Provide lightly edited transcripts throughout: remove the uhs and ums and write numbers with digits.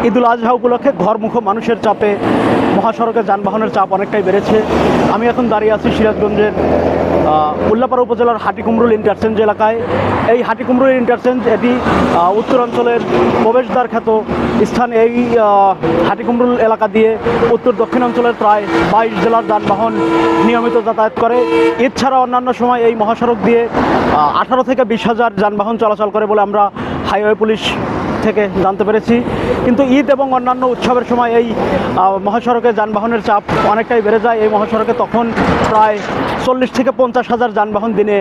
ঈদুল আজহা উপলক্ষে ঘরমুখ মানুষের চাপে মহাসড়কে যানবাহনের চাপ অনেকটাই বেড়েছে। আমি এখন দাঁড়িয়ে আছি সিরাজগঞ্জের উল্লাপাড়া উপজেলার হাটিকুমরুল ইন্টারচেঞ্জ এলাকায়। এই হাটিকুমরুল ইন্টারচেঞ্জ এটি উত্তরাঞ্চলের প্রবেশদ্বার খ্যাত স্থান। এই হাটিকুমরুল এলাকা দিয়ে উত্তর দক্ষিণাঞ্চলের প্রায় 22 জেলার যানবাহন নিয়মিত যাতায়াত করে। ঈদ ছাড়া অন্যান্য সময় এই মহাসড়ক দিয়ে 18 থেকে 20 হাজার যানবাহন চলাচল করে বলে আমরা হাইওয়ে পুলিশ থেকে জানতে পেরেছি। কিন্তু ঈদ এবং অন্যান্য উৎসবের সময় এই মহাসড়কে যানবাহনের চাপ অনেকটাই বেড়ে যায়। এই মহাসড়কে তখন প্রায় 40 থেকে 50 হাজার যানবাহন দিনে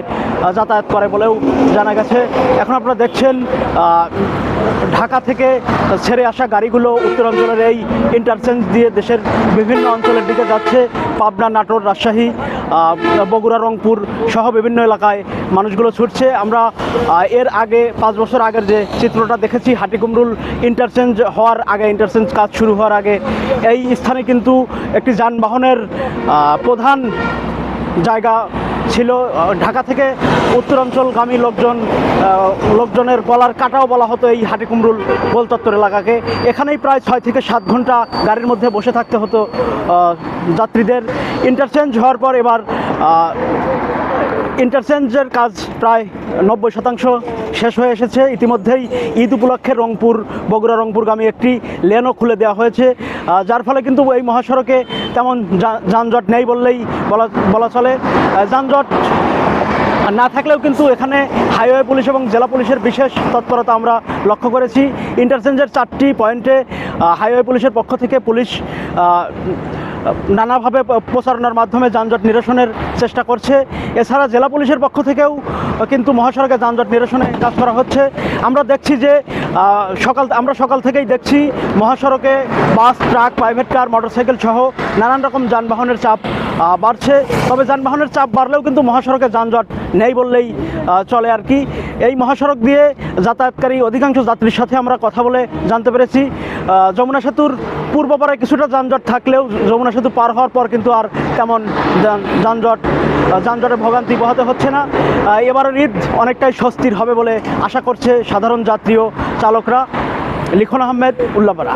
যাতায়াত করে বলেও জানা গেছে। এখন আপনারা দেখছেন ঢাকা থেকে ছেড়ে আসা গাড়িগুলো উত্তরাঞ্চলের এই ইন্টারচেঞ্জ দিয়ে দেশের বিভিন্ন অঞ্চলের দিকে যাচ্ছে। পাবনা, নাটোর, রাজশাহী, বগুড়া, রংপুর সহ বিভিন্ন এলাকায় মানুষগুলো ছুটছে। আমরা এর আগে 5 বছর আগের যে চিত্রটা দেখেছি, হাটিকুমরুল ইন্টারচেঞ্জ হওয়ার আগে, ইন্টারচেঞ্জ কাজ শুরু হওয়ার আগে এই স্থানে কিন্তু একটি যানবাহনের প্রধান জায়গা ছিল। ঢাকা থেকে উত্তরাঞ্চলগামী লোকজনের গলার কাটাও বলা হতো এই হাটিকুমরুল গোলচত্বর এলাকাকে। এখানেই প্রায় 6 থেকে 7 ঘন্টা গাড়ির মধ্যে বসে থাকতে হতো যাত্রীদের। ইন্টারচেঞ্জ হওয়ার পর এবার ইন্টারচেঞ্জের কাজ প্রায় 90% শেষ হয়ে এসেছে। ইতিমধ্যেই ঈদ উপলক্ষে বগুড়া রংপুরগামী একটি লেনও খুলে দেওয়া হয়েছে, যার ফলে কিন্তু এই মহাসড়কে তেমন যানজট নেই বললেই বলা চলে। যানজট না থাকলেও কিন্তু এখানে হাইওয়ে পুলিশ এবং জেলা পুলিশের বিশেষ তৎপরতা আমরা লক্ষ্য করেছি। ইন্টারচেঞ্জের 4টি পয়েন্টে হাইওয়ে পুলিশের পক্ষ থেকে পুলিশ নানাভাবে প্রচারণার মাধ্যমে যানজট নিরসনের চেষ্টা করছে। এছাড়া জেলা পুলিশের পক্ষ থেকেও কিন্তু মহাসড়কে যানজট নিরসনে কাজ করা হচ্ছে। আমরা দেখছি যে আমরা সকাল থেকেই দেখছি মহাসড়কে বাস, ট্রাক, প্রাইভেট কার, মোটরসাইকেল সহ নানান রকম যানবাহনের চাপ বাড়ছে। তবে যানবাহনের চাপ বাড়লেও কিন্তু মহাসড়কে যানজট নেই বললেই চলে আর কি। এই মহাসড়ক দিয়ে যাতায়াতকারী অধিকাংশ যাত্রীর সাথে আমরা কথা বলে জানতে পেরেছি যমুনা সেতুর পূর্ব পাড়ায় কিছুটা যানজট থাকলেও যমুনা সেতু পার হওয়ার পর কিন্তু আর তেমন যানজটের ভোগান্তি পোহাতে হচ্ছে না। এবারের ঈদ অনেকটাই স্বস্তির হবে বলে আশা করছে সাধারণ যাত্রী ও চালকরা। লিখন আহমেদ, উল্লাপাড়া।